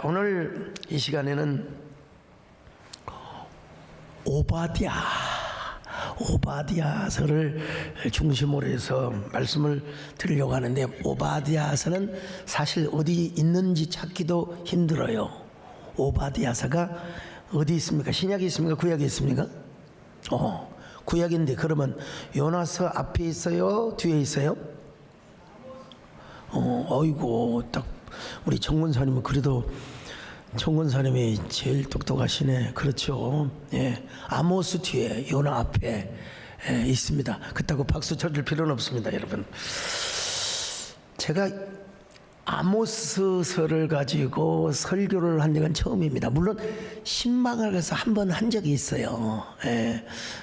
자, 오늘 이 시간에는 오바댜서를 중심으로 해서 말씀을 드리려고 하는데, 오바댜서는 사실 어디 있는지 찾기도 힘들어요. 오바댜서가 어디 있습니까? 신약에 있습니까? 구약에 있습니까? 구약인데 그러면 요나서 앞에 있어요? 뒤에 있어요? 어이고, 딱 우리 정권사님은 그래도 정권사님이 제일 똑똑하시네. 그렇죠. 예, 아모스 뒤에 요나 앞에 있습니다. 그렇다고 박수 쳐줄 필요는 없습니다, 여러분. 제가 아모스서를 가지고 설교를 한 적은 처음입니다. 물론 신방을 가서 한 번 한 적이 있어요.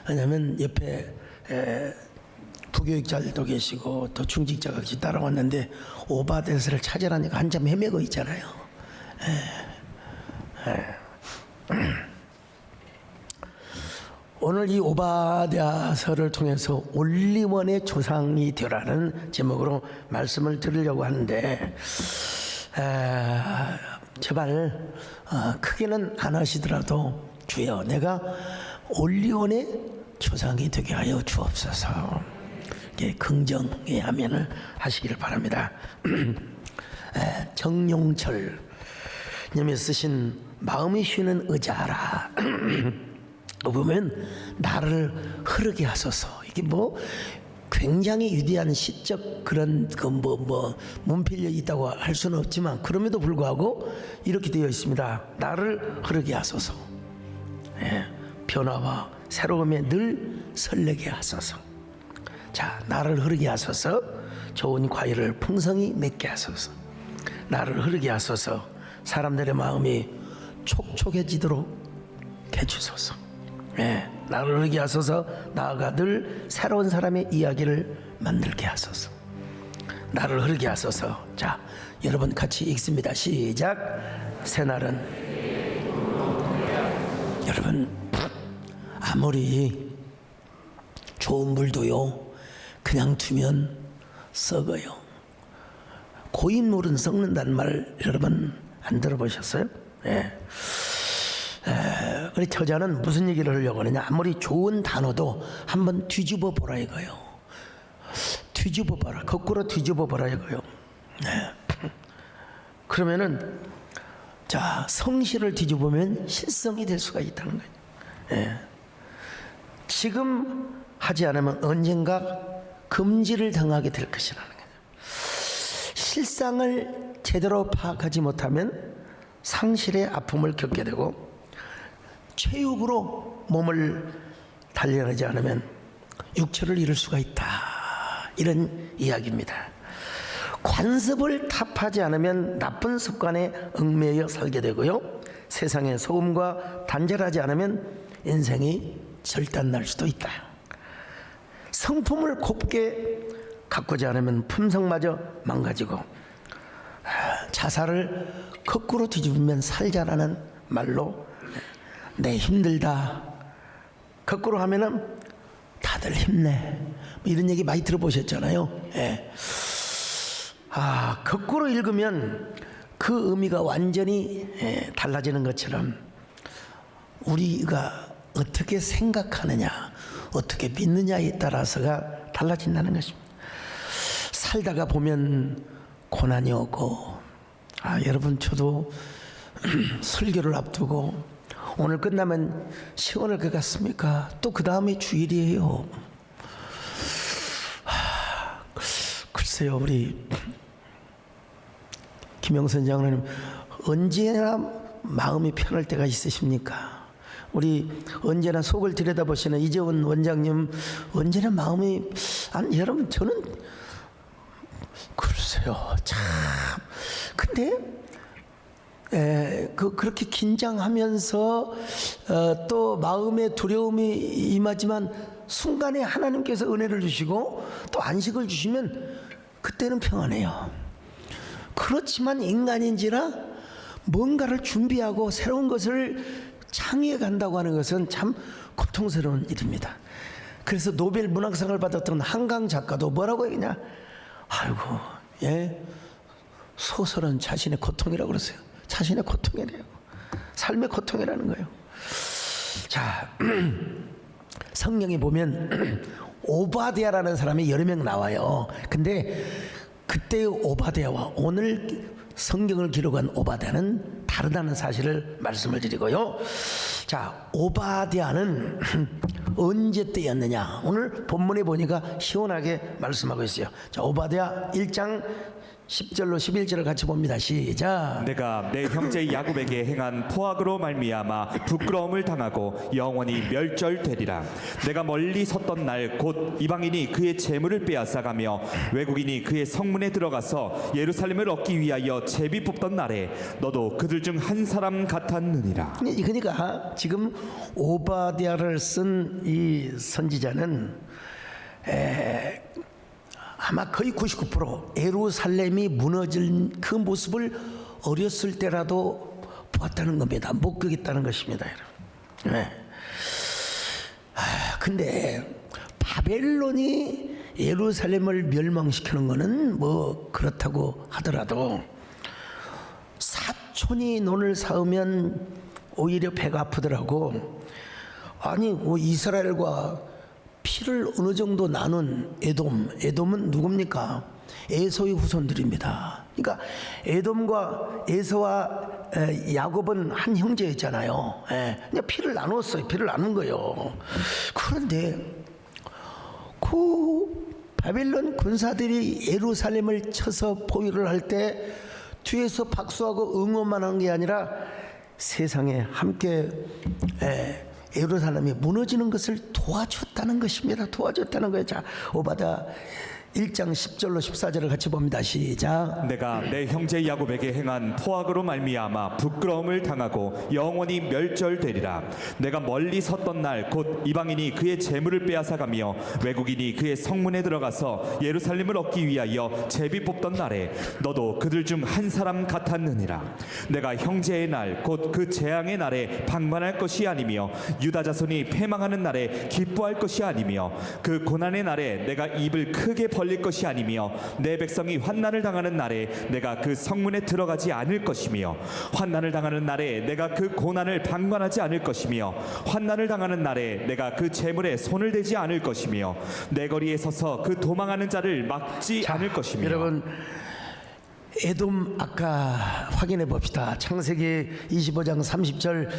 왜냐하면 옆에 부교육자들도 계시고 또 중직자가 같이 따라왔는데, 오바댜서를 찾으라니까 한참 헤매고 있잖아요. 오늘 이 오바댜서를 통해서 올리원의 조상이 되라는 제목으로 말씀을 드리려고 하는데, 제발 크게는 안 하시더라도 주여, 내가 올리원의 조상이 되게 하여 주옵소서. 긍정의 아멘을 하시기를 바랍니다. 정용철 님이 쓰신 마음이 쉬는 의자라 보면 나를 흐르게 하소서. 이게 뭐 굉장히 위대한 시적 그런 문필려 있다고 할 수는 없지만, 그럼에도 불구하고 이렇게 되어 있습니다. 나를 흐르게 하소서. 변화와 새로움에 늘 설레게 하소서. 자, 나를 흐르게 하소서. 좋은 과일을 풍성히 맺게 하소서. 나를 흐르게 하소서. 사람들의 마음이 촉촉해지도록 해주소서. 나를 흐르게 하소서. 나아가 늘 새로운 사람의 이야기를 만들게 하소서. 나를 흐르게 하소서. 자, 여러분 같이 읽습니다. 시작. 새날은, 여러분, 아무리 좋은 물도요, 그냥 두면 썩어요. 고인 물은 썩는다는 말 여러분 안 들어보셨어요? 우리 저자는 무슨 얘기를 하려고 하느냐, 아무리 좋은 단어도 한번 뒤집어 보라 이거요. 뒤집어 봐라, 거꾸로 뒤집어 보라 이거요. 그러면은, 자, 성실을 뒤집으면 실성이 될 수가 있다는 거예요. 지금 하지 않으면 언젠가 금지를 당하게 될 것이라는 거예요. 실상을 제대로 파악하지 못하면 상실의 아픔을 겪게 되고, 체육으로 몸을 단련하지 않으면 육체를 잃을 수가 있다, 이런 이야기입니다. 관습을 탑하지 않으면 나쁜 습관에 얽매여 살게 되고요, 세상의 소음과 단절하지 않으면 인생이 절단날 수도 있다. 성품을 곱게 가꾸지 않으면 품성마저 망가지고, 자살을 거꾸로 뒤집으면 살자라는 말로, 내 힘들다 거꾸로 하면은 다들 힘내, 이런 얘기 많이 들어보셨잖아요. 거꾸로 읽으면 그 의미가 완전히 달라지는 것처럼, 우리가 어떻게 생각하느냐, 어떻게 믿느냐에 따라서가 달라진다는 것입니다. 살다가 보면 고난이 오고, 여러분, 저도 설교를 앞두고 오늘 끝나면 시원할 것 같습니까? 또 그 다음에 주일이에요. 글쎄요, 우리 김영선 장로님, 언제나 마음이 편할 때가 있으십니까? 우리 언제나 속을 들여다보시는 이재원 원장님, 언제나 마음이, 아니, 여러분, 저는 글쎄요, 참. 근데 그렇게 긴장하면서 또 마음에 두려움이 임하지만, 순간에 하나님께서 은혜를 주시고 또 안식을 주시면 그때는 평안해요. 그렇지만 인간인지라 뭔가를 준비하고 새로운 것을 창의해 간다고 하는 것은 참 고통스러운 일입니다. 그래서 노벨 문학상을 받았던 한강 작가도 뭐라고 했냐, 아이고, 소설은 자신의 고통이라고 그랬어요. 자신의 고통이래요. 삶의 고통이라는 거예요. 자, 성경에 보면 오바댜라는 사람이 여러 명 나와요. 근데 그때의 오바댜와 오늘 성경을 기록한 오바댜는 다르다는 사실을 말씀을 드리고요. 자, 오바댜는 언제 때였느냐? 오늘 본문에 보니까 시원하게 말씀하고 있어요. 자, 오바댜 1장 10절로 11절을 같이 봅니다. 시작. 내가 내 형제 야곱에게 행한 포악으로 말미암아 부끄러움을 당하고 영원히 멸절되리라. 내가 멀리 섰던 날 곧 이방인이 그의 재물을 빼앗아가며 외국인이 그의 성문에 들어가서 예루살렘을 얻기 위하여 제비 뽑던 날에 너도 그들 중 한 사람 같았느니라. 그러니까 지금 오바댜를 쓴 이 선지자는 아마 거의 99% 예루살렘이 무너진 그 모습을 어렸을 때라도 보았다는 겁니다. 목격했다는 것입니다, 여러분. 네. 근데 바벨론이 예루살렘을 멸망시키는 것은 뭐 그렇다고 하더라도 사촌이 논을 쌓으면 오히려 배가 아프더라고. 아니 뭐 이스라엘과 피를 어느 정도 나눈 에돔은 누굽니까? 에서의 후손들입니다. 그러니까 에돔과 에서와 야곱은 한 형제였잖아요. 그냥 피를 나눴어요. 피를 나눈 거예요. 그런데 그 바벨론 군사들이 예루살렘을 쳐서 포위를 할 때 뒤에서 박수하고 응원만 한 게 아니라 세상에 함께 예루살렘이 무너지는 것을 도와줬다는 것입니다. 도와줬다는 거예요. 자, 오바댜 1장 10절로 14절을 같이 봅니다. 시작. 내가 내 형제 야곱에게 행한 포악으로 말미암아 부끄러움을 당하고 영원히 멸절되리라. 내가 멀리 섰던 날 곧 이방인이 그의 재물을 빼앗아가며 외국인이 그의 성문에 들어가서 예루살렘을 얻기 위하여 제비 뽑던 날에 너도 그들 중 한 사람 같았느니라. 내가 형제의 날 곧 그 재앙의 날에 방관할 것이 아니며 유다 자손이 패망하는 날에 기뻐할 것이 아니며 그 고난의 날에 내가 입을 크게 벌릴 것이 아니며 내 백성이 환난을 당하는 날에 내가 그 성문에 들어가지 않을 것이며 환난을 당하는 날에 내가 그 고난을 방관하지 않을 것이며 환난을 당하는 날에 내가 그 재물에 손을 대지 않을 것이며 내 거리에 서서 그 도망하는 자를 막지 않을 것이며. 여러분 에돔 아까 확인해 봅시다. 창세기 25장 30절.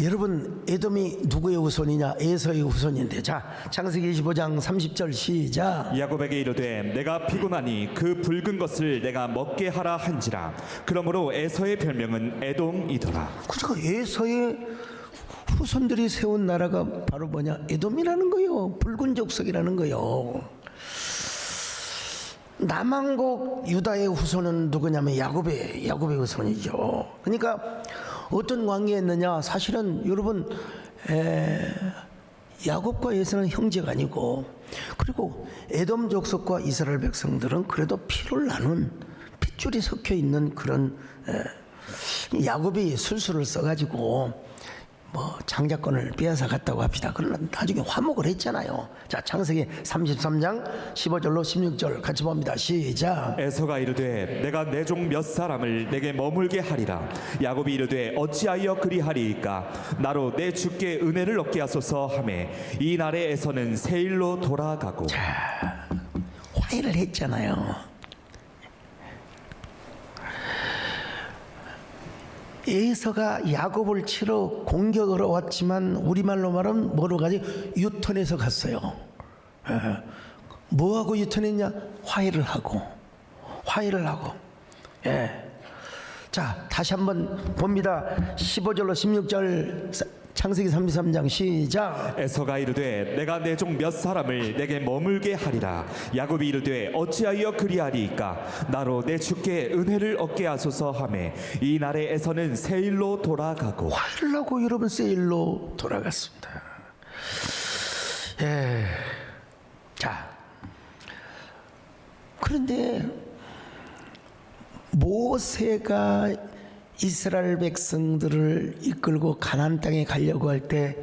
여러분 에돔이 누구의 후손이냐? 에서의 후손인데. 자, 창세기 25장 30절 시작. 야곱에게 이르되 내가 피곤하니 그 붉은 것을 내가 먹게 하라 한지라. 그러므로 에서의 별명은 에돔이더라. 그러니까 에서의 후손들이 세운 나라가 바로 뭐냐? 에돔이라는 거요. 붉은 족속이라는 거요. 남왕국 유다의 후손은 누구냐면 야곱의 후손이죠. 그러니까 어떤 관계였느냐? 사실은 여러분 야곱과 에서는 형제가 아니고, 그리고 에돔 족속과 이스라엘 백성들은 그래도 피를 나눈 핏줄이 섞여 있는 그런 야곱이 술수를 써가지고 뭐 장자권을 빼앗아 갔다고 합시다. 그러나 나중에 화목을 했잖아요. 자, 창세기 33장 15절로 16절 같이 봅니다. 시작. 에서가 이르되 내가 내 종 몇 사람을 내게 머물게 하리라. 야곱이 이르되 어찌하여 그리하리이까? 나로 내 주께 은혜를 얻게 하소서 하매 이 날에 에서는 세일로 돌아가고. 자, 화해를 했잖아요. 에서가 야곱을 치러 공격으로 왔지만 우리말로 말하면 뭐로 가지? 유턴해서 갔어요. 뭐하고 유턴했냐? 화해를 하고. 자, 다시 한번 봅니다. 15절로 16절 창세기 33장 시작. 에서가 이르되 내가 내 종 몇 사람을 내게 머물게 하리라. 야곱이 이르되 어찌하여 그리하리이까? 나로 내 주께 은혜를 얻게 하소서 하매 이 날에 에서는 세일로 돌아가고. 화해를 하고 여러분 세일로 돌아갔습니다. 자, 그런데 모세가 이스라엘 백성들을 이끌고 가나안 땅에 가려고 할 때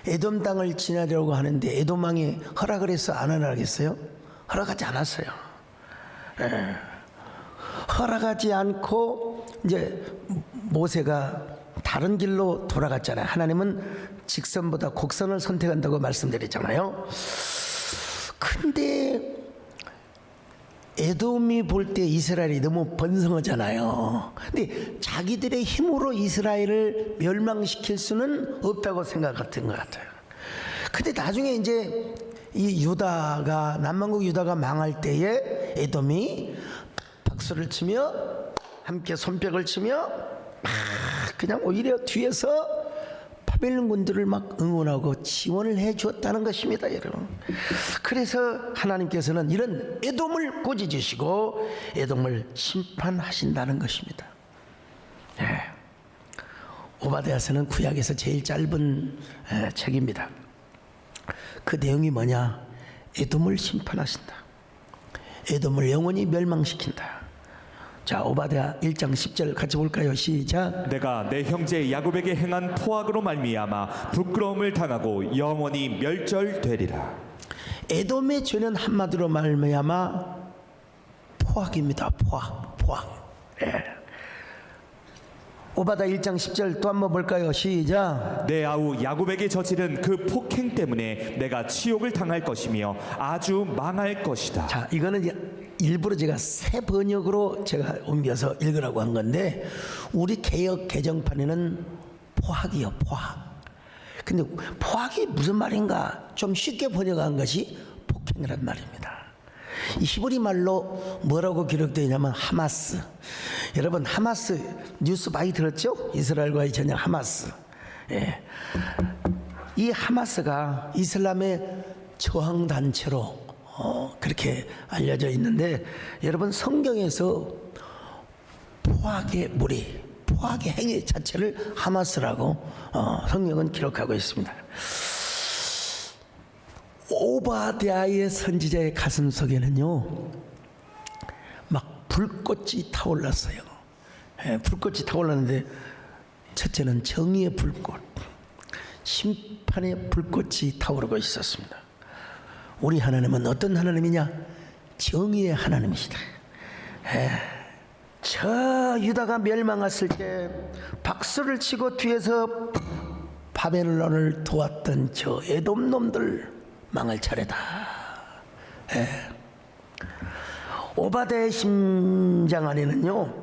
에돔 땅을 지나려고 하는데 에돔 왕이 허락을 해서 안 하겠어요? 허락하지 않았어요. 허락하지 않고 이제 모세가 다른 길로 돌아갔잖아요. 하나님은 직선보다 곡선을 선택한다고 말씀드렸잖아요. 근데 에돔이 볼 때 이스라엘이 너무 번성하잖아요. 근데 자기들의 힘으로 이스라엘을 멸망시킬 수는 없다고 생각했던 것 같아요. 근데 나중에 이제 이 유다가, 남왕국 유다가 망할 때에 에돔이 박수를 치며 함께 손뼉을 치며 막 그냥 오히려 뒤에서 바벨론 군들을 막 응원하고 지원을 해 주었다는 것입니다, 여러분. 그래서 하나님께서는 이런 에돔을 꾸짖으시고 에돔을 심판하신다는 것입니다. 네. 오바댜서는 구약에서 제일 짧은 책입니다. 그 내용이 뭐냐? 에돔을 심판하신다. 에돔을 영원히 멸망시킨다. 자, 오바댜 1장 10절 같이 볼까요? 시작. 내가 내 형제 야곱에게 행한 포악으로 말미암아 부끄러움을 당하고 영원히 멸절되리라. 에돔의 죄는 한마디로 말미암아 포악입니다. 포악. 예. 오바댜 1장 10절 또 한번 볼까요? 시작. 내 아우 야곱에게 저지른 그 폭행 때문에 내가 치욕을 당할 것이며 아주 망할 것이다. 자, 이거는 일부러 제가 새 번역으로 제가 옮겨서 읽으라고 한 건데 우리 개역 개정판에는 포악이요, 포악. 근데 포악이 무슨 말인가? 좀 쉽게 번역한 것이 폭행이란 말입니다. 이 히브리 말로 뭐라고 기록되어 있냐면 하마스. 여러분 하마스 뉴스 많이 들었죠? 이스라엘과의 전쟁 하마스. 예. 이 하마스가 이슬람의 저항단체로 그렇게 알려져 있는데 여러분 성경에서 포악의 무리, 포악의 행위 자체를 하마스라고 성경은 기록하고 있습니다. 오바댜의 선지자의 가슴 속에는요 막 불꽃이 타올랐어요. 불꽃이 타올랐는데 첫째는 정의의 불꽃, 심판의 불꽃이 타오르고 있었습니다. 우리 하나님은 어떤 하나님이냐? 정의의 하나님이시다. 저 유다가 멸망했을 때 박수를 치고 뒤에서 바벨론을 도왔던 저 에돔 놈들 망할 차례다. 오바댜의 심장 안에는요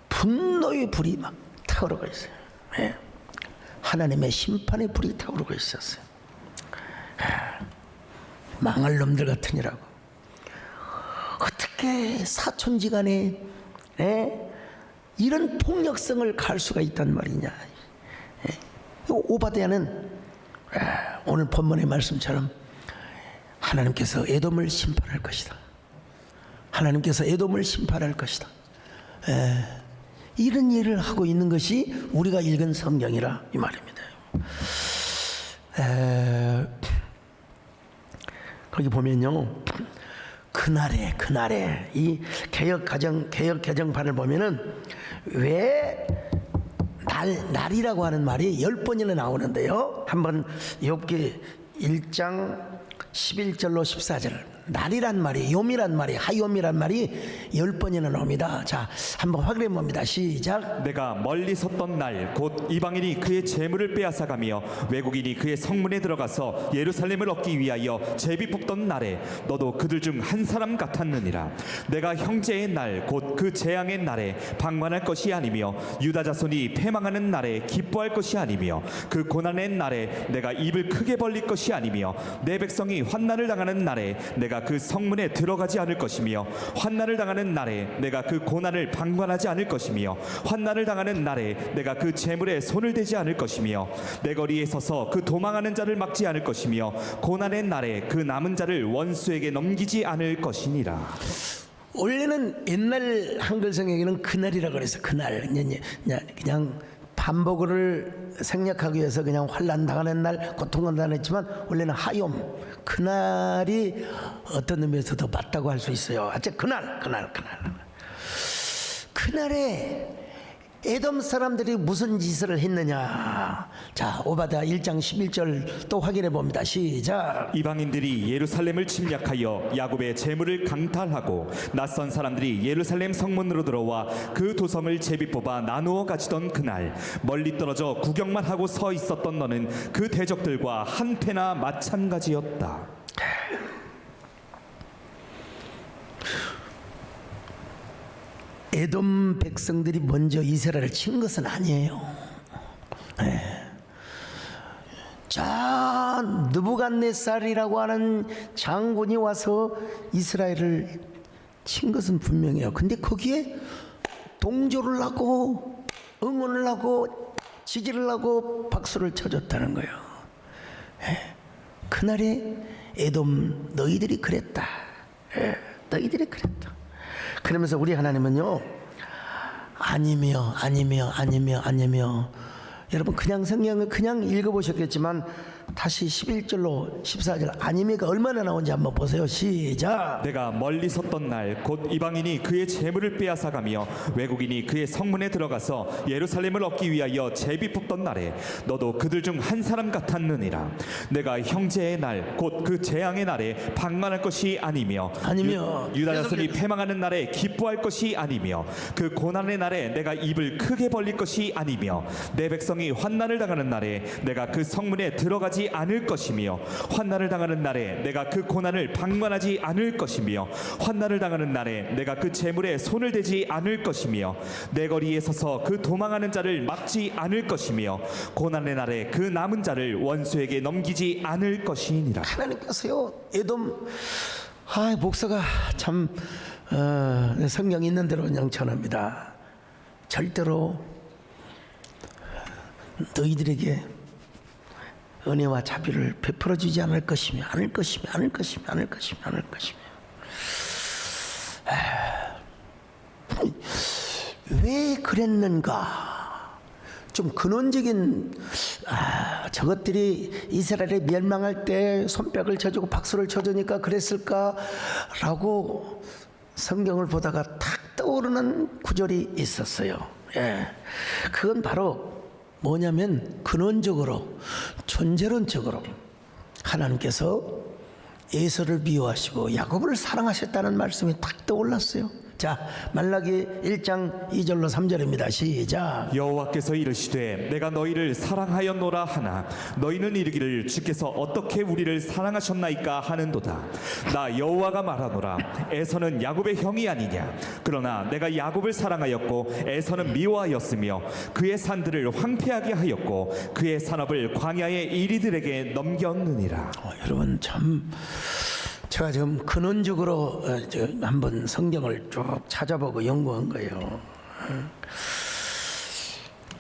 분노의 불이 막 타오르고 있어요. 하나님의 심판의 불이 타오르고 있었어요. 망할 놈들 같으니라고. 어떻게 사촌지간에 이런 폭력성을 갈 수가 있단 말이냐. 오바댜는 오늘 본문의 말씀처럼 하나님께서 에돔을 심판할 것이다. 하나님께서 에돔을 심판할 것이다. 이런 일을 하고 있는 것이 우리가 읽은 성경이라 이 말입니다. 거기 보면요, 그날에 이 개역 개정판을 보면은 왜 날이라고 하는 말이 10번이나 나오는데요. 한번 욥기 1장 11절로 14절 날이란 말이, 욤이란 말이, 하욤이란 말이 10번이나 나옵니다. 자, 한번 확인해 봅니다. 시작. 내가 멀리 섰던 날 곧 이방인이 그의 재물을 빼앗아가며 외국인이 그의 성문에 들어가서 예루살렘을 얻기 위하여 제비 뽑던 날에 너도 그들 중 한 사람 같았느니라. 내가 형제의 날 곧 그 재앙의 날에 방관할 것이 아니며 유다 자손이 패망하는 날에 기뻐할 것이 아니며 그 고난의 날에 내가 입을 크게 벌릴 것이 아니며 내 백성이 환난을 당하는 날에 내가 그 성문에 들어가지 않을 것이며 환난을 당하는 날에 내가 그 고난을 방관하지 않을 것이며 환난을 당하는 날에 내가 그 재물에 손을 대지 않을 것이며 내 거리에 서서 그 도망하는 자를 막지 않을 것이며 고난의 날에 그 남은 자를 원수에게 넘기지 않을 것이니라. 원래는 옛날 한글 성경에는 그날이라고 그래서 그날 그냥 반복을 생략하기 위해서 그냥 환난 당하는 날, 고통을 당했지만 원래는 하욤, 그날이 어떤 의미에서도 맞다고 할 수 있어요. 그날 그날에 에돔 사람들이 무슨 짓을 했느냐. 자, 오바댜 1장 11절 또 확인해 봅니다. 시작. 이방인들이 예루살렘을 침략하여 야곱의 재물을 강탈하고 낯선 사람들이 예루살렘 성문으로 들어와 그 도성을 제비 뽑아 나누어 가지던 그날 멀리 떨어져 구경만 하고 서 있었던 너는 그 대적들과 한패나 마찬가지였다. 에돔 백성들이 먼저 이스라엘을 친 것은 아니에요. 자, 느부갓네살이라고 하는 장군이 와서 이스라엘을 친 것은 분명해요. 근데 거기에 동조를 하고 응원을 하고 지지를 하고 박수를 쳐줬다는 거예요. 그날에 에돔 너희들이 그랬다. 너희들이 그랬다. 그러면서 우리 하나님은요, 아니며 여러분 그냥 성경을 그냥 읽어보셨겠지만 다시 11절로 14절 아니며가 얼마나 나온지 한번 보세요. 시작. 내가 멀리 섰던 날 곧 이방인이 그의 재물을 빼앗아가며 외국인이 그의 성문에 들어가서 예루살렘을 얻기 위하여 제비 뽑던 날에 너도 그들 중 한 사람 같았느니라. 내가 형제의 날 곧 그 재앙의 날에 방만할 것이 아니며 유다 자손이 패망하는 날에 기뻐할 것이 아니며 그 고난의 날에 내가 입을 크게 벌릴 것이 아니며 내 백성이 환난을 당하는 날에 내가 그 성문에 들어가지 않을 것이며 환난을 당하는 날에 내가 그 고난을 방만하지 않을 것이며 환난을 당하는 날에 내가 그 재물에 손을 대지 않을 것이며 내 거리에 서서 그 도망하는 자를 막지 않을 것이며 고난의 날에 그 남은 자를 원수에게 넘기지 않을 것이니라. 하나님께서요, 에돔, 목사가 참 성경 있는 대로 그냥 전합니다. 절대로 너희들에게 은혜와 자비를 베풀어 주지 않을 것이며 왜 그랬는가? 좀 근원적인 저것들이 이스라엘이 멸망할 때 손뼉을 쳐주고 박수를 쳐주니까 그랬을까라고 성경을 보다가 탁 떠오르는 구절이 있었어요. 그건 바로 뭐냐면 근원적으로 존재론적으로 하나님께서 에서를 미워하시고 야곱을 사랑하셨다는 말씀이 탁 떠올랐어요. 자, 말라기 1장 2절로 3절입니다. 시작. 여호와께서 이르시되 내가 너희를 사랑하였노라 하나 너희는 이르기를 주께서 어떻게 우리를 사랑하셨나이까 하는도다. 나 여호와가 말하노라. 에서는 야곱의 형이 아니냐. 그러나 내가 야곱을 사랑하였고 에서는 미워하였으며 그의 산들을 황폐하게 하였고 그의 산업을 광야의 이리들에게 넘겼느니라. 여러분 참 제가 지금 근원적으로 한번 성경을 쭉 찾아보고 연구한 거예요.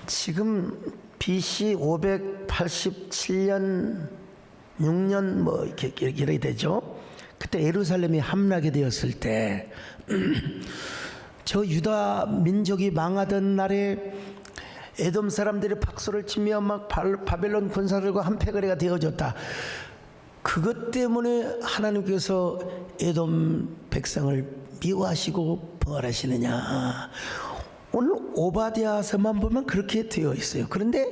지금 BC 587년 6년 뭐 이렇게 되죠. 그때 예루살렘이 함락이 되었을 때 저 유다 민족이 망하던 날에 에돔 사람들이 박수를 치며 막 바벨론 군사들과 한패거리가 되어졌다. 그것 때문에 하나님께서 에돔 백성을 미워하시고 벌하시느냐. 오늘 오바댜서만 보면 그렇게 되어 있어요. 그런데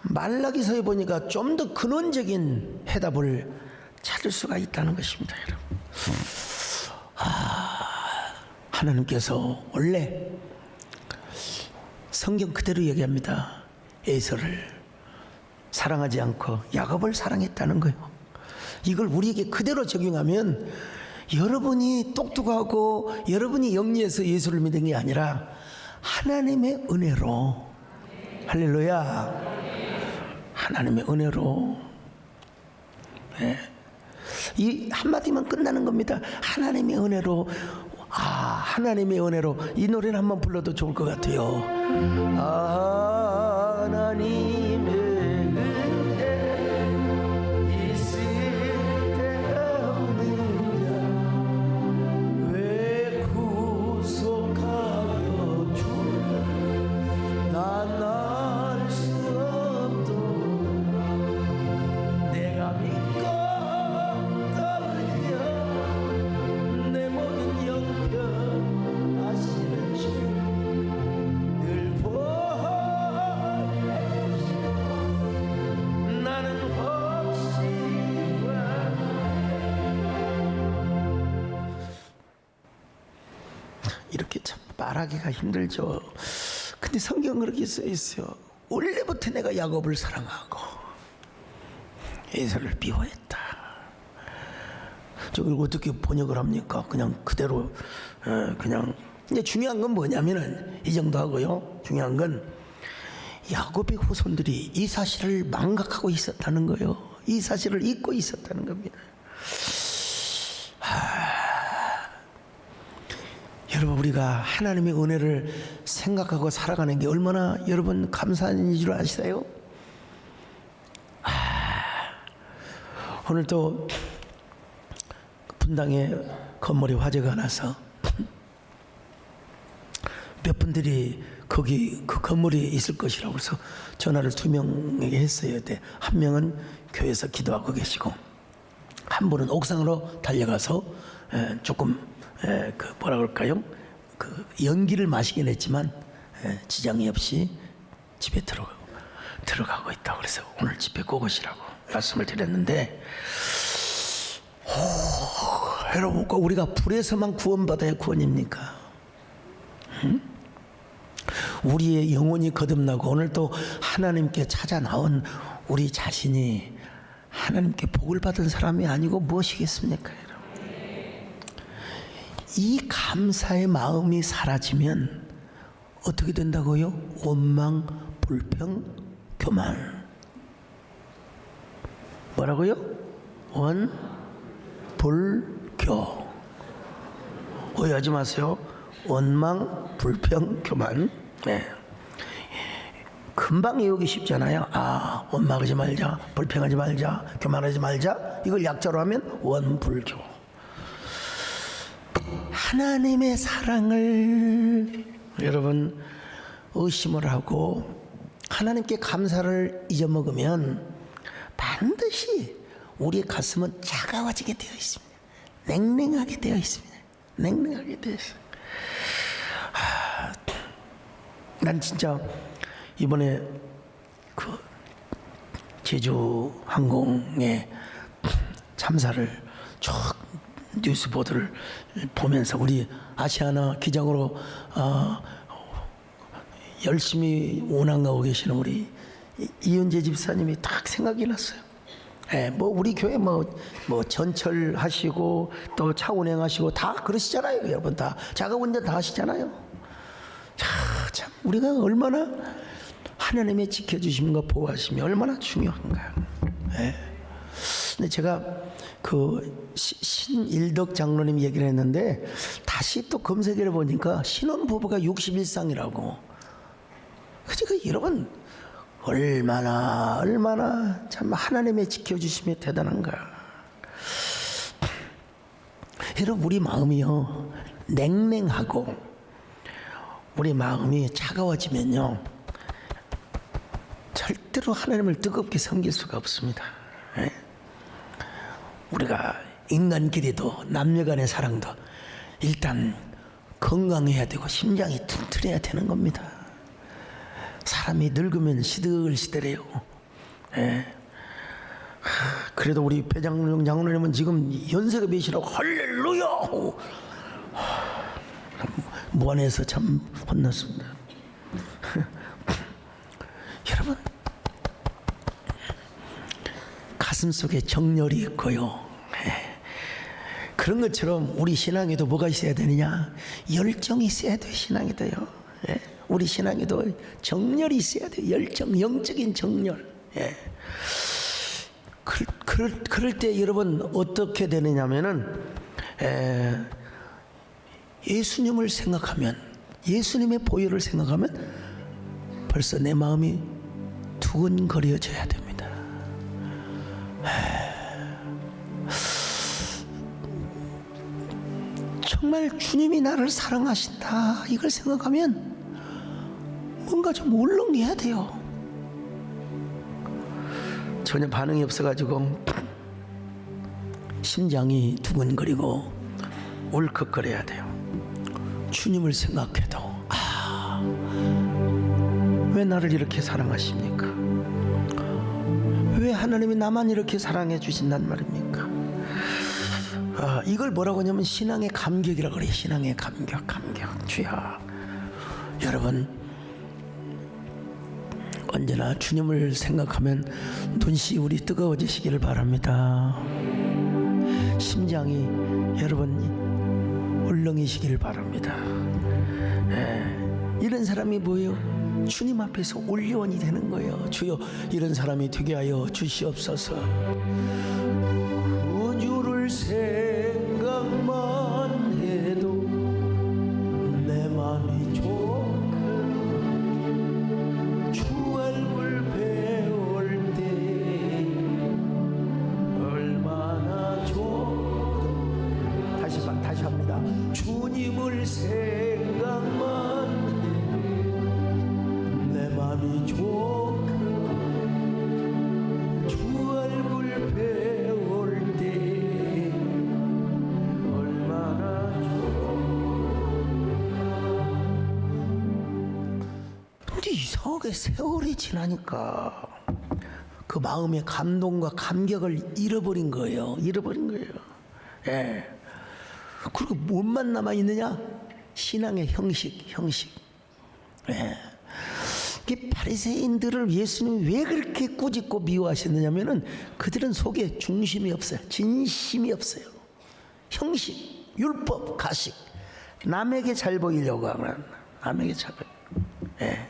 말라기서에 보니까 좀 더 근원적인 해답을 찾을 수가 있다는 것입니다. 여러분. 하나님께서 원래 성경 그대로 얘기합니다. 에서를 사랑하지 않고 야곱을 사랑했다는 거예요. 이걸 우리에게 그대로 적용하면 여러분이 똑똑하고 여러분이 영리해서 예수를 믿은 게 아니라 하나님의 은혜로, 할렐루야, 하나님의 은혜로, 이 한마디만 끝나는 겁니다. 하나님의 은혜로. 하나님의 은혜로. 이 노래는 한번 불러도 좋을 것 같아요. 하나님의 늘 말하기가 힘들죠. 근데 성경 그렇게 써 있어요. 원래부터 내가 야곱을 사랑하고 에서를 미워했다. 저걸 어떻게 번역을 합니까? 그냥 그대로 그냥. 근데 중요한 건 뭐냐면은 이 정도 하고요. 중요한 건 야곱의 후손들이 이 사실을 망각하고 있었다는 거예요. 이 사실을 잊고 있었다는 겁니다. 여러분, 우리가 하나님의 은혜를 생각하고 살아가는 게 얼마나 여러분 감사한 줄 아시나요? 오늘 또 분당에 건물에 화재가 나서 몇 분들이 거기 그 건물이 있을 것이라고 해서 전화를 2명에게 했어요. 근데 한 명은 교회에서 기도하고 계시고 한 분은 옥상으로 달려가서 조금 그 뭐라 그럴까요? 그 연기를 마시긴 했지만 지장이 없이 집에 들어가고 있다. 그래서 오늘 집에 꼭 오시라고 말씀을 드렸는데, 여러분, 우리가 불에서만 구원받아야 구원입니까? 우리의 영혼이 거듭나고 오늘 또 하나님께 찾아 나온 우리 자신이 하나님께 복을 받은 사람이 아니고 무엇이겠습니까, 여러분? 이 감사의 마음이 사라지면 어떻게 된다고요? 원망, 불평, 교만. 뭐라고요? 원, 불, 교. 오해하지 마세요. 원망, 불평, 교만. 네. 금방 외우기 쉽잖아요. 원망하지 말자, 불평하지 말자, 교만하지 말자. 이걸 약자로 하면 원불교. 하나님의 사랑을 여러분 의심을 하고 하나님께 감사를 잊어먹으면 반드시 우리의 가슴은 차가워지게 되어 있습니다. 냉랭하게 되어 있습니다. 냉랭하게 되어 있습니다. 난 진짜 이번에 그 제주 항공의 참사를 쭉 뉴스 보도를 보면서 우리 아시아나 기장으로 열심히 운항하고 계시는 우리 이은재 집사님이 딱 생각이 났어요. 뭐 우리 교회 뭐 전철하시고 또 차 운행하시고 다 그러시잖아요. 여러분 다 자가운전 다 하시잖아요. 참 우리가 얼마나 하나님의 지켜주심과 보호하심이 얼마나 중요한가. 근데 제가 그 신일덕 장로님 얘기를 했는데 다시 또 검색해 보니까 신혼부부가 61상이라고. 그러니까 여러분 얼마나 참 하나님의 지켜주심이 대단한가. 여러분 우리 마음이요 냉랭하고 우리 마음이 차가워지면요 절대로 하나님을 뜨겁게 섬길 수가 없습니다. 우리가 인간끼리도 남녀간의 사랑도 일단 건강해야 되고 심장이 튼튼해야 되는 겁니다. 사람이 늙으면 시들시들해요. 그래도 우리 배장룡 장로님은 지금 연세가 몇이라고 할렐루야 무안에서 참 혼났습니다. 여러분 가슴속에 정열이 있고요. 그런 것처럼 우리 신앙에도 뭐가 있어야 되느냐? 열정이 있어야 돼요. 신앙에도요. 우리 신앙에도 정열이 있어야 돼요. 열정, 영적인 정열. 그럴 때 여러분 어떻게 되느냐면은 예수님을 생각하면, 예수님의 보혈을 생각하면 벌써 내 마음이 두근거려져야 됩니다. 정말 주님이 나를 사랑하신다 이걸 생각하면 뭔가 좀 울렁해야 돼요. 전혀 반응이 없어가지고 심장이 두근거리고 울컥거려야 돼요. 주님을 생각해도 왜 나를 이렇게 사랑하십니까? 왜 하나님이 나만 이렇게 사랑해 주신단 말입니까? 이걸 뭐라고 하냐면 신앙의 감격이라고 그래요. 신앙의 감격. 주야 여러분 언제나 주님을 생각하면 눈시 울이 뜨거워지시기를 바랍니다. 심장이 여러분 울렁이시기를 바랍니다. 이런 사람이 뭐예요? 주님 앞에서 올려원이 되는 거예요. 주여 이런 사람이 되게 하여 주시옵소서. 구주를 생각만 해도 내 맘이 좋고 주 얼굴 배울 때 얼마나 좋고 다시 합니다. 주님을 생각만 내 맘이 좋고 주 얼굴 배울 때 얼마나 근데 이상하게 세월이 지나니까 그 마음의 감동과 감격을 잃어버린 거예요. 예. 그리고 뭔만 남아있느냐? 신앙의 형식. 예. 이 바리새인들을 예수님이 왜 그렇게 꾸짖고 미워하셨느냐면은 그들은 속에 중심이 없어요. 진심이 없어요. 형식, 율법, 가식. 남에게 잘 보이려고 하는 남에게 잘 보이려고. 예.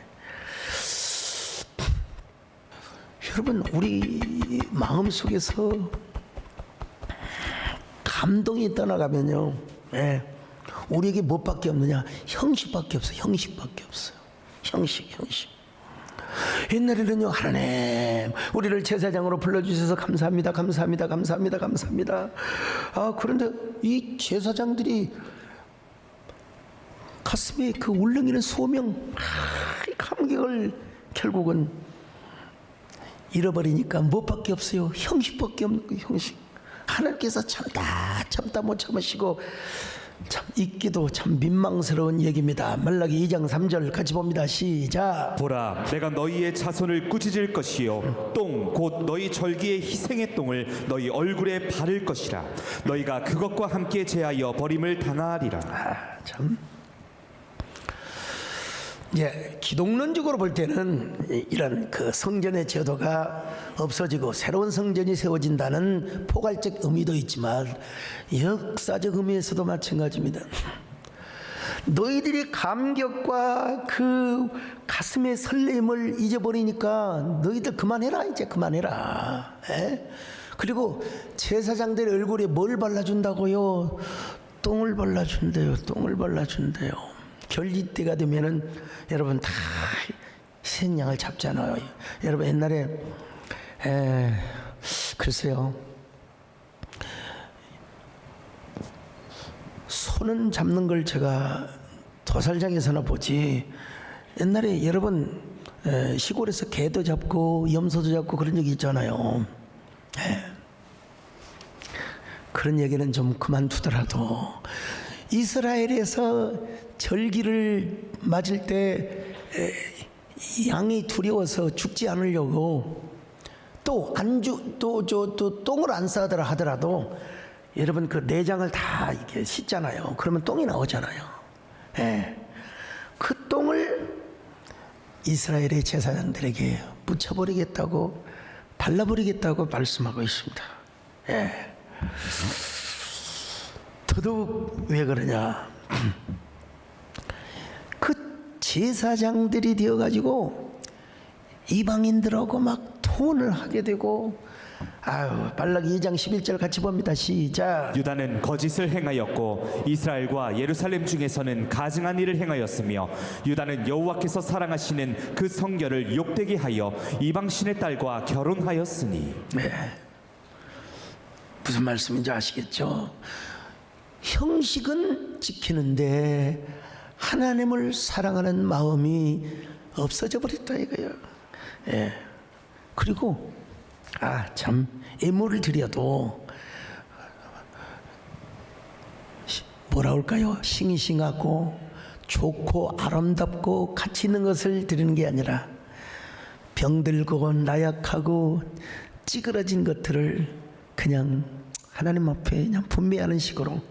여러분 우리 마음속에서 감동이 떠나가면요, 예, 우리에게 무엇밖에 없느냐? 형식밖에 없어요. 형식. 옛날에는요, 하나님 우리를 제사장으로 불러주셔서 감사합니다. 아, 그런데 이 제사장들이 가슴에 그 울렁이는 소명, 이 감격을 결국은 잃어버리니까 무엇밖에 없어요? 형식밖에 없는 거. 형식. 하나님께서 참다 못 참으시고 참 읽기도 참 민망스러운 얘기입니다. 말라기 2장 3절 같이 봅니다. 시작. 보라, 내가 너희의 자손을 꾸짖을 것이요 똥 곧 너희 절기의 희생의 똥을 너희 얼굴에 바를 것이라. 너희가 그것과 함께 제하여 버림을 당하리라. 참. 이제 기독론적으로 볼 때는 이런 그 성전의 제도가 없어지고 새로운 성전이 세워진다는 포괄적 의미도 있지만 역사적 의미에서도 마찬가지입니다. 너희들이 감격과 그 가슴의 설렘을 잊어버리니까 너희들 그만해라. 이제 그만해라. 에? 그리고 제사장들 얼굴에 뭘 발라준다고요? 똥을 발라준대요. 결리 때가 되면은 여러분 다 희생양을 잡잖아요. 여러분 옛날에 글쎄요, 소는 잡는 걸 제가 도살장에서나 보지, 옛날에 여러분 시골에서 개도 잡고 염소도 잡고 그런 적이 있잖아요. 그런 얘기는 좀 그만두더라도 이스라엘에서 절기를 맞을 때 양이 두려워서 죽지 않으려고 또 똥을 안 싸더라 하더라도 여러분 그 내장을 다 이렇게 씻잖아요. 그러면 똥이 나오잖아요. 그 똥을 이스라엘의 제사장들에게 묻혀버리겠다고, 발라버리겠다고 말씀하고 있습니다. 더더욱 왜 그러냐? 그 제사장들이 되어가지고 이방인들하고 막 통혼을 하게 되고, 말라기 2장 11절 같이 봅니다. 시작. 유다는 거짓을 행하였고 이스라엘과 예루살렘 중에서는 가증한 일을 행하였으며 유다는 여호와께서 사랑하시는 그 성결을 욕되게 하여 이방신의 딸과 결혼하였으니. 무슨 말씀인지 아시겠죠? 형식은 지키는데 하나님을 사랑하는 마음이 없어져 버렸다 이거예요. 그리고 참 예물을 드려도 뭐라 할까요? 싱싱하고 좋고 아름답고 가치 있는 것을 드리는 게 아니라 병들고 나약하고 찌그러진 것들을 그냥 하나님 앞에 그냥 분배하는 식으로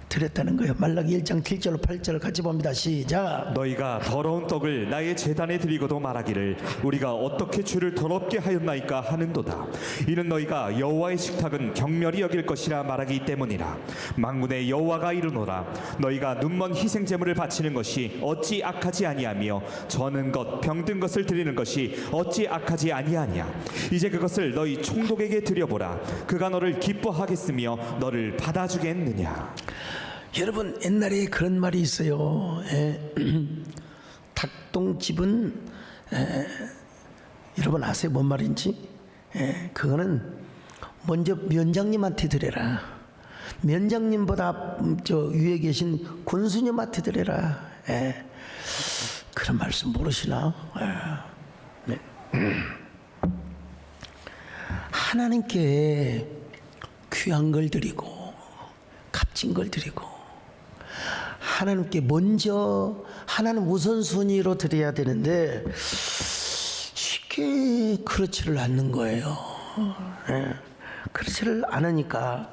드렸다는 거예요. 말라기 1장 7절 8절 같이 봅니다. 시작. 너희가 더러운 떡을 나의 제단에 드리고도 말하기를 우리가 어떻게 주를 더럽게 하였나이까 하는도다. 이는 너희가 여호와의 식탁은 경멸히 여길 것이라 말하기 때문이라. 만군의 여호와가 이르노라. 너희가 눈먼 희생 제물을 바치는 것이 어찌 악하지 아니하며 저는 것 병든 것을 드리는 것이 어찌 악하지 아니하냐. 이제 그것을 너희 총독에게 드려보라. 그가 너를 기뻐하겠으며 너를 받아주겠느냐. 여러분 옛날에 그런 말이 있어요. 닭똥집은 여러분 아세요? 뭔 말인지? 그거는 먼저 면장님한테 드려라. 면장님보다 저 위에 계신 군수님한테 드려라. 그런 말씀 모르시나? 네. 하나님께 귀한 걸 드리고 값진 걸 드리고 하나님께 먼저 하나님 우선순위로 드려야 되는데 쉽게 그렇지를 않는 거예요. 그렇지를 않으니까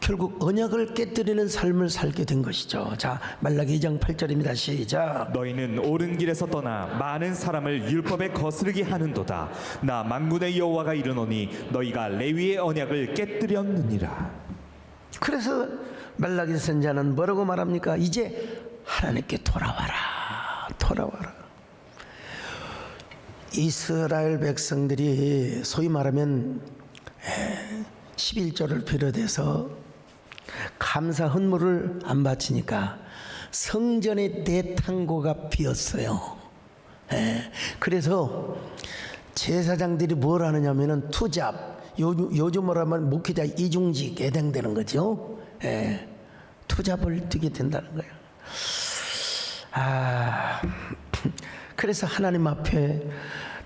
결국 언약을 깨뜨리는 삶을 살게 된 것이죠. 자, 말라기 2장 8절입니다. 시작. 너희는 옳은 길에서 떠나 많은 사람을 율법에 거스르게 하는도다. 나 만군의 여호와가 이르노니 너희가 레위의 언약을 깨뜨렸느니라. 그래서 말라기 선자는 뭐라고 말합니까? 이제 하나님께 돌아와라. 돌아와라. 이스라엘 백성들이 소위 말하면 11조를 비롯해서 감사 헌물을 안 바치니까 성전의 대탕고가 비었어요. 그래서 제사장들이 뭘 하느냐면은 투잡, 요즘으로 하면 목회자 이중직 예당되는 거죠. 투잡을 두게 된다는 거예요. 그래서 하나님 앞에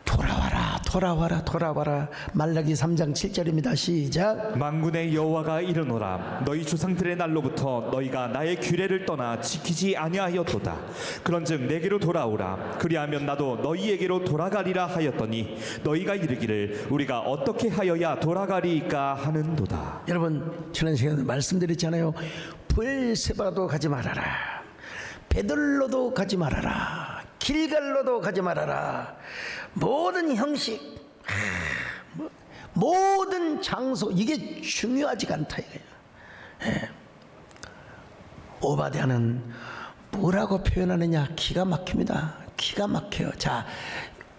돌아와라, 돌아와라, 돌아와라. 말라기 3장 7절입니다. 시작. 만군의 여호와가 이르노라. 너희 조상들의 날로부터 너희가 나의 규례를 떠나 지키지 아니하였도다. 그런즉 내게로 돌아오라. 그리하면 나도 너희에게로 돌아가리라 하였더니 너희가 이르기를 우리가 어떻게 하여야 돌아가리이까 하는도다. 여러분 지난 시간에 말씀드렸잖아요. 브엘세바도 가지 말아라. 베들로도 가지 말아라. 길갈로도 가지 말아라. 모든 형식, 모든 장소, 이게 중요하지가 않다 이거예요. 오바댜는 뭐라고 표현하느냐 기가 막힙니다. 기가 막혀요. 자,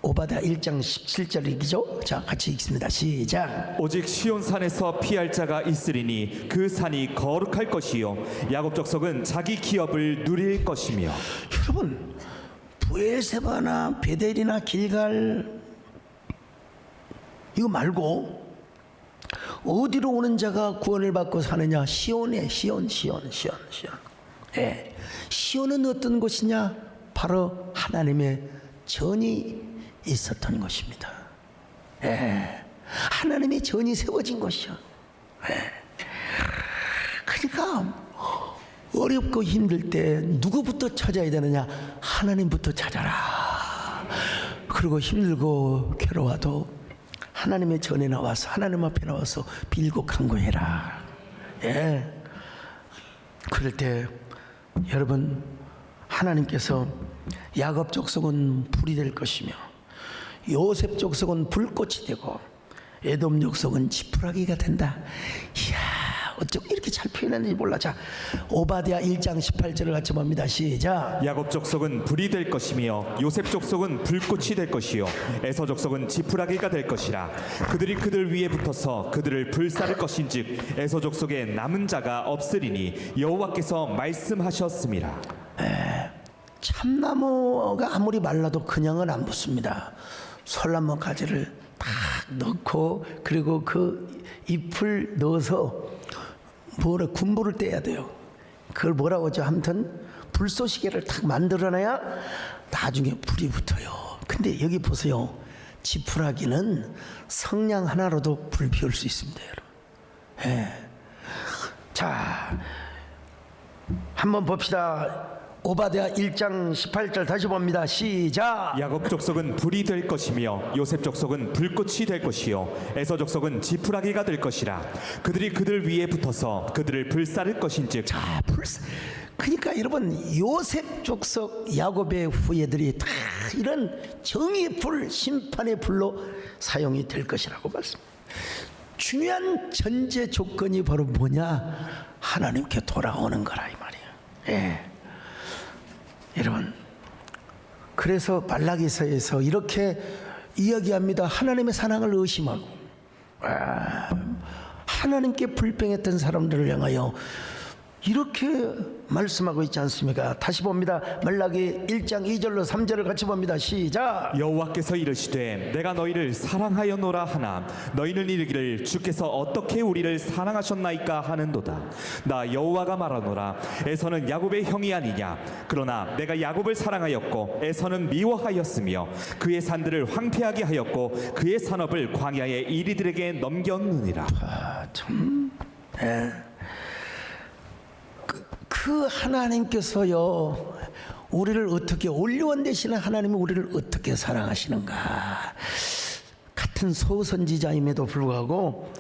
오바댜 1장 17절이죠. 자, 같이 읽습니다. 시작. 오직 시온산에서 피할 자가 있으리니 그 산이 거룩할 것이요 야곱 족속은 자기 기업을 누릴 것이며. 여러분 브엘세바나 베델이나 길갈 이거 말고 어디로 오는 자가 구원을 받고 사느냐? 시온에 시온. 시온은 어떤 곳이냐? 바로 하나님의 전이 있었던 것입니다. 하나님의 전이 세워진 것이요. 그러니까 어렵고 힘들 때 누구부터 찾아야 되느냐? 하나님부터 찾아라. 그리고 힘들고 괴로워도 하나님의 전에 나와서 하나님 앞에 나와서 빌고 간구해라. 그럴 때 여러분 하나님께서 야곱 족속은 불이 될 것이며 요셉 족속은 불꽃이 되고 에돔 족속은 지푸라기가 된다. 이야, 어쩜 이렇게 잘 표현했는지 몰라. 자, 오바댜 1장 18절을 같이 봅니다. 시작. 야곱 족속은 불이 될 것이며 요셉 족속은 불꽃이 될 것이요 에서 족속은 지푸라기가 될 것이라. 그들이 그들 위에 붙어서 그들을 불사를 것인즉 에서 족속에 남은 자가 없으리니 여호와께서 말씀하셨습니다. 참나무가 아무리 말라도 그냥은 안 붙습니다. 솔나무 가지를 딱 넣고 그리고 그 잎을 넣어서 군부를 떼야 돼요. 그걸 뭐라고 하죠? 아무튼 불쏘시개를 딱 만들어놔야 나중에 불이 붙어요. 근데 여기 보세요. 지푸라기는 성냥 하나로도 불 피울 수 있습니다, 여러분. 자, 한번 봅시다. 오바댜 1장 18절 다시 봅니다. 시작. 야곱 족속은 불이 될 것이며 요셉 족속은 불꽃이 될 것이요 에서 족속은 지푸라기가 될 것이라. 그들이 그들 위에 붙어서 그들을 불사를 것인즉. 자, 그러니까 여러분 요셉 족속 야곱의 후예들이 다 이런 정의의 불, 심판의 불로 사용이 될 것이라고 말씀합니다. 중요한 전제 조건이 바로 뭐냐? 하나님께 돌아오는 거라 이 말이에요. 예. 여러분, 그래서 말라기서에서 이렇게 이야기합니다. 하나님의 사랑을 의심하고 하나님께 불평했던 사람들을 향하여 이렇게 말씀하고 있지 않습니까? 다시 봅니다. 말라기 1장 2절로 3절을 같이 봅니다. 시작. 여호와께서 이르시되 내가 너희를 사랑하였노라 하나 너희는 이르기를 주께서 어떻게 우리를 사랑하셨나이까 하는도다. 나 여호와가 말하노라. 에서는 야곱의 형이 아니냐. 그러나 내가 야곱을 사랑하였고 에서는 미워하였으며 그의 산들을 황폐하게 하였고 그의 산업을 광야의 이리들에게 넘겼느니라. 참. 그 하나님께서요 우리를 어떻게 올리원 되시는 하나님이 우리를 어떻게 사랑하시는가. 같은 소선지자임에도 불구하고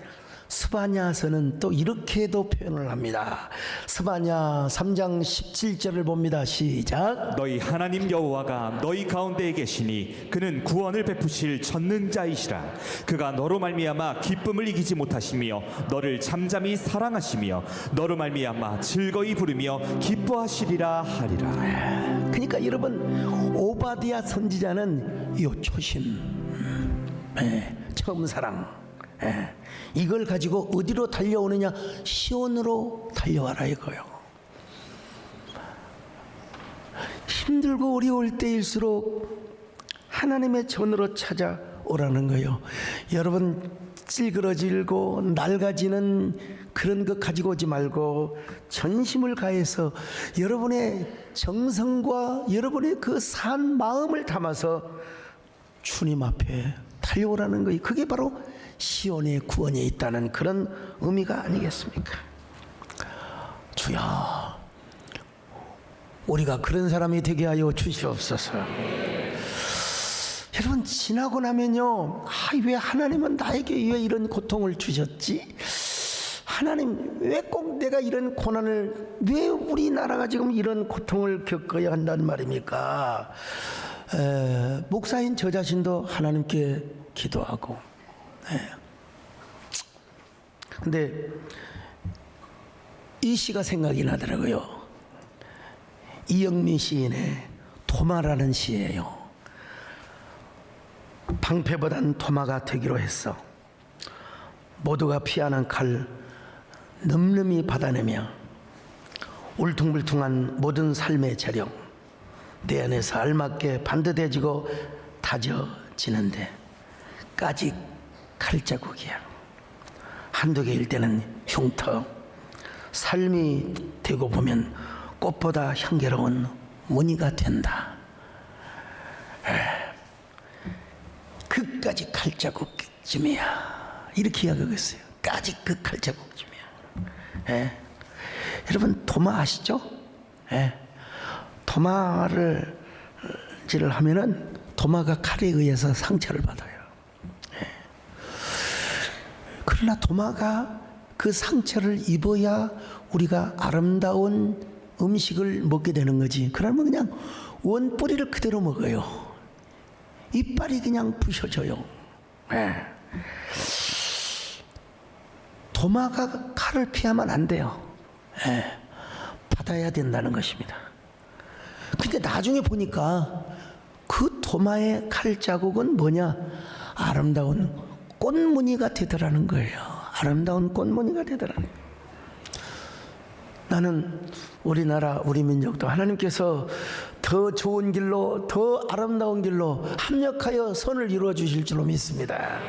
스바냐서는 또 이렇게도 표현을 합니다. 스바냐 3장 17절을 봅니다. 시작. 너희 하나님 여호와가 너희 가운데에 계시니 그는 구원을 베푸실 전능자이시라. 그가 너로 말미암아 기쁨을 이기지 못하시며 너를 잠잠히 사랑하시며 너로 말미암아 즐거이 부르며 기뻐하시리라 하리라. 그러니까 여러분 오바댜 선지자는 요 초심, 처음 사랑, 이걸 가지고 어디로 달려오느냐? 시온으로 달려와라 이거요. 힘들고 어려울 때일수록 하나님의 전으로 찾아오라는 거요. 여러분 찔그러지고 낡아지는 그런 것 가지고 오지 말고 전심을 가해서 여러분의 정성과 여러분의 그 산 마음을 담아서 주님 앞에 달려오라는 거예요. 그게 바로 시온의 구원에 있다는 그런 의미가 아니겠습니까? 주여, 우리가 그런 사람이 되게 하여 주시옵소서. 여러분 지나고 나면요, 왜 하나님은 나에게 왜 이런 고통을 주셨지? 하나님 왜 꼭 내가 이런 고난을, 왜 우리나라가 지금 이런 고통을 겪어야 한다는 말입니까? 목사인 저 자신도 하나님께 기도하고, 근데 이 시가 생각이 나더라고요. 이영민 시인의 도마라는 시예요. 방패보단 도마가 되기로 했어. 모두가 피하는 칼 늠름히 받아내며 울퉁불퉁한 모든 삶의 재령 내 안에서 알맞게 반듯해지고 다져지는데 까짓 칼자국이야. 한두 개일 때는 흉터, 삶이 되고 보면 꽃보다 향기로운 무늬가 된다. 그까지 칼자국쯤이야. 이렇게 이야기하고 있어요. 까짓 그 칼자국쯤이야. 여러분 도마 아시죠? 도마를 질을 하면은 도마가 칼에 의해서 상처를 받아요. 그러나 도마가 그 상처를 입어야 우리가 아름다운 음식을 먹게 되는 거지. 그러면 그냥 원뿌리를 그대로 먹어요. 이빨이 그냥 부셔져요. 도마가 칼을 피하면 안 돼요. 받아야 된다는 것입니다. 근데 나중에 보니까 그 도마의 칼 자국은 뭐냐? 아름다운 꽃무늬가 되더라는 거예요. 아름다운 꽃무늬가 되더라는 거예요. 나는 우리나라 우리 민족도 하나님께서 더 좋은 길로, 더 아름다운 길로 합력하여 선을 이루어 주실 줄로 믿습니다.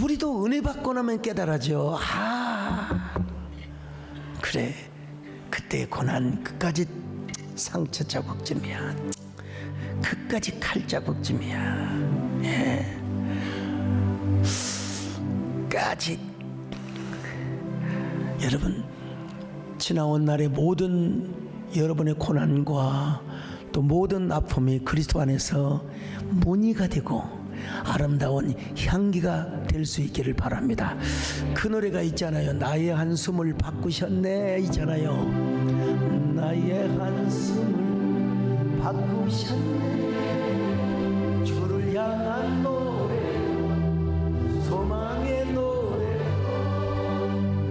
우리도 은혜 받고 나면 깨달아져. 그래, 그때 고난 그까지 상처 자국쯤이야. 그까지 칼 자국쯤이야. 까짓. 여러분 지나온 날의 모든 여러분의 고난과 또 모든 아픔이 그리스도 안에서 무늬가 되고 아름다운 향기가 될 수 있기를 바랍니다. 그 노래가 있잖아요. 나의 한숨을 바꾸셨네 있잖아요. 나의 한숨을 바꾸셨네. 주를 향한 노래, 소망의 노래,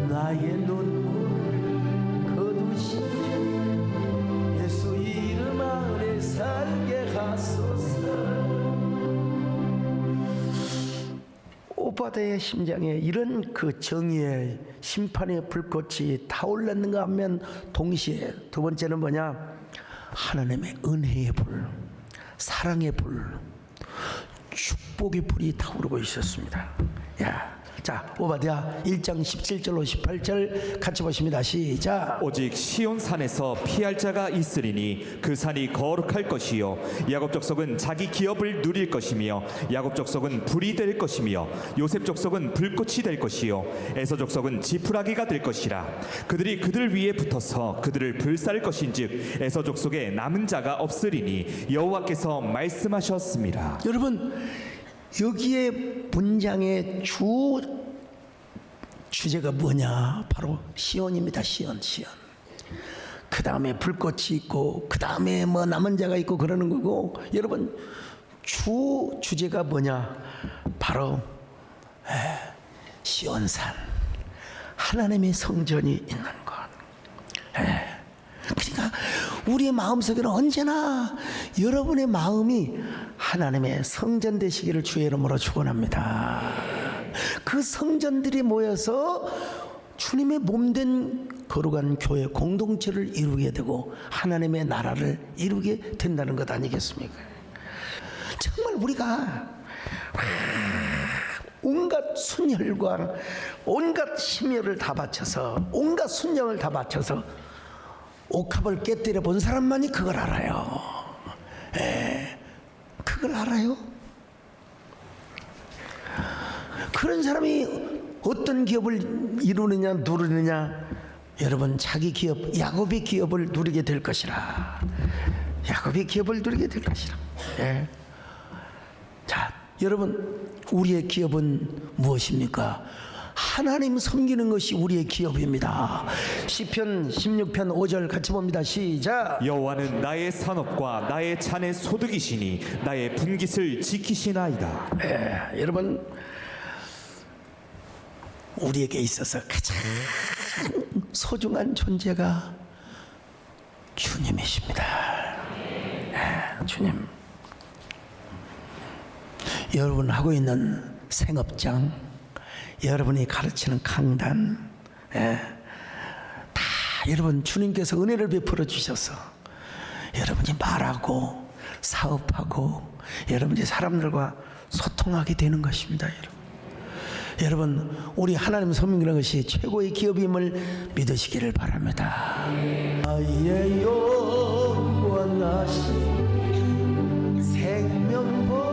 나의 눈물 거두신 주 예수 이름 안에 살게 하소서. 오바다의 심장에 이런 그 정의의 심판의 불꽃이 타올랐는가 하면 동시에 두 번째는 뭐냐? 하나님의 은혜의 불, 사랑의 불, 축복의 불이 타오르고 있었습니다. 야, 자, 오바댜 1장 17절로 18절 같이 보십니다. 시작. 오직 시온 산에서 피할 자가 있으리니 그 산이 거룩할 것이요 야곱 족속은 자기 기업을 누릴 것이며 야곱 족속은 불이 될 것이며 요셉 족속은 불꽃이 될 것이요 에서 족속은 지푸라기가 될 것이라. 그들이 그들 위에 붙어서 그들을 불살 것인즉 에서 족속에 남은 자가 없으리니 여호와께서 말씀하셨습니다. 여러분, 여기에 문장의 주제가 뭐냐? 바로 시온입니다. 시온. 그 다음에 불꽃이 있고 그 다음에 뭐 남은 자가 있고 그러는 거고, 여러분 주제가 뭐냐? 바로 시온산, 하나님의 성전이 있는 것. 그러니까 우리의 마음속에는 언제나 여러분의 마음이 하나님의 성전 되시기를 주의 이름으로 축원합니다. 그 성전들이 모여서 주님의 몸된 거룩한 교회 공동체를 이루게 되고 하나님의 나라를 이루게 된다는 것 아니겠습니까? 정말 우리가 온갖 순혈과 온갖 심혈을 다 바쳐서, 온갖 순영을 다 바쳐서 옥합을 깨뜨려 본 사람만이 그걸 알아요. 그걸 알아요? 그런 사람이 어떤 기업을 이루느냐 누르느냐? 여러분, 자기 기업, 야곱의 기업을 누리게 될 것이라. 야곱의 기업을 누리게 될 것이라. 자, 여러분, 우리의 기업은 무엇입니까? 하나님 섬기는 것이 우리의 기업입니다. 시편 16편 5절 같이 봅니다. 시작. 여호와는 나의 산업과 나의 잔의 소득이시니 나의 분깃을 지키시나이다. 여러분, 우리에게 있어서 가장 소중한 존재가 주님이십니다. 주님. 여러분 하고 있는 생업장, 여러분이 가르치는 강단, 다 여러분 주님께서 은혜를 베풀어 주셔서 여러분이 말하고 사업하고 여러분이 사람들과 소통하게 되는 것입니다. 여러분, 우리 하나님 섬기는 것이 최고의 기업임을 믿으시기를 바랍니다. 나의 영원하신 생명보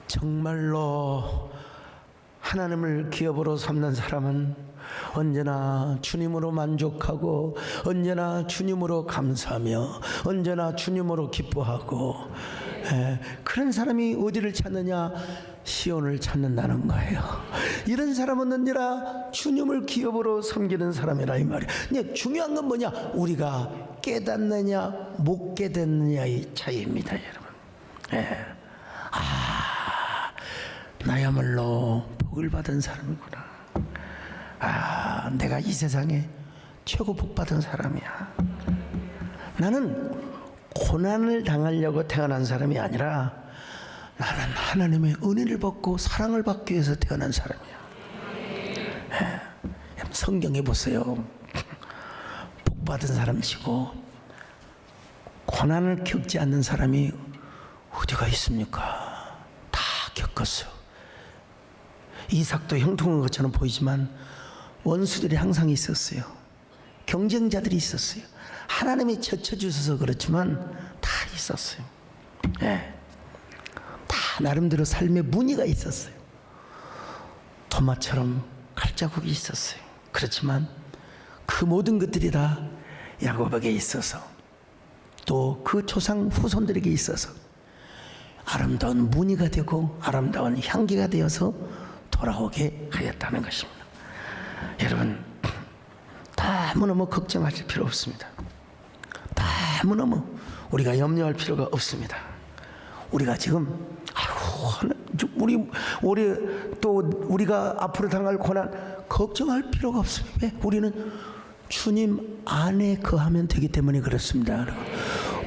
정말로 하나님을 기업으로 삼는 사람은 언제나 주님으로 만족하고 언제나 주님으로 감사하며 언제나 주님으로 기뻐하고, 그런 사람이 어디를 찾느냐? 시온을 찾는다는 거예요. 이런 사람은 언제나 주님을 기업으로 섬기는 사람이라 이 말이에요. 근데 중요한 건 뭐냐? 우리가 깨닫느냐 못 깨닫느냐의 차이입니다, 여러분. 나야말로 복을 받은 사람이구나. 내가 이 세상에 최고 복 받은 사람이야. 나는 고난을 당하려고 태어난 사람이 아니라 나는 하나님의 은혜를 받고 사랑을 받기 위해서 태어난 사람이야. 성경에 보세요. 복 받은 사람이시고 고난을 겪지 않는 사람이 어디가 있습니까? 다 겪었어요. 이삭도 형통한 것처럼 보이지만 원수들이 항상 있었어요. 경쟁자들이 있었어요. 하나님이 젖혀주셔서 그렇지만 다 있었어요. 예. 다 나름대로 삶의 무늬가 있었어요. 토마처럼 칼자국이 있었어요. 그렇지만 그 모든 것들이 다 야곱에게 있어서 또 그 조상 후손들에게 있어서 아름다운 무늬가 되고 아름다운 향기가 되어서 돌아오게 하였다는 것입니다. 여러분, 너무너무 걱정하실 필요 없습니다. 너무너무 우리가 염려할 필요가 없습니다. 우리가 지금 우리가 앞으로 당할 고난 걱정할 필요가 없습니다. 왜? 우리는 주님 안에 거하면 되기 때문에 그렇습니다.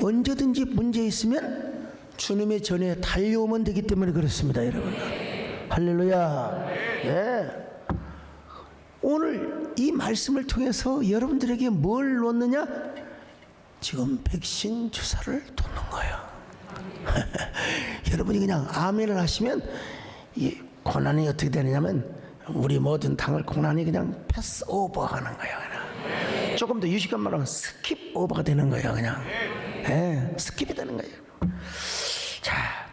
언제든지 문제 있으면 주님의 전에 달려오면 되기 때문에 그렇습니다, 여러분. 할렐루야. 예. 오늘 이 말씀을 통해서 여러분들에게 뭘 놓느냐? 지금 백신 주사를 놓는 거예요. 여러분이 그냥 아멘을 하시면 이 고난이 어떻게 되느냐면 우리 모든 당할 고난이 그냥 패스 오버 하는 거예요. 그냥. 조금 더 유식한 말로 하면 스킵 오버가 되는 거예요. 그냥. 예, 스킵이 되는 거예요. 자,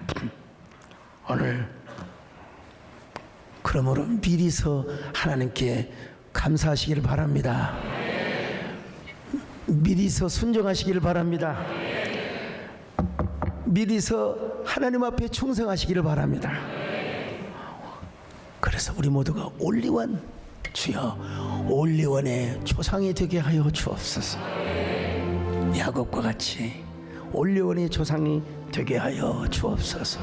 오늘 그러므로 미리서 하나님께 감사하시기를 바랍니다. 미리서 순종하시기를 바랍니다. 미리서 하나님 앞에 충성하시기를 바랍니다. 그래서 우리 모두가 올리원, 주여 올리원의 조상이 되게 하여 주옵소서. 야곱과 같이 올리원의 조상이 되게 하여 주옵소서.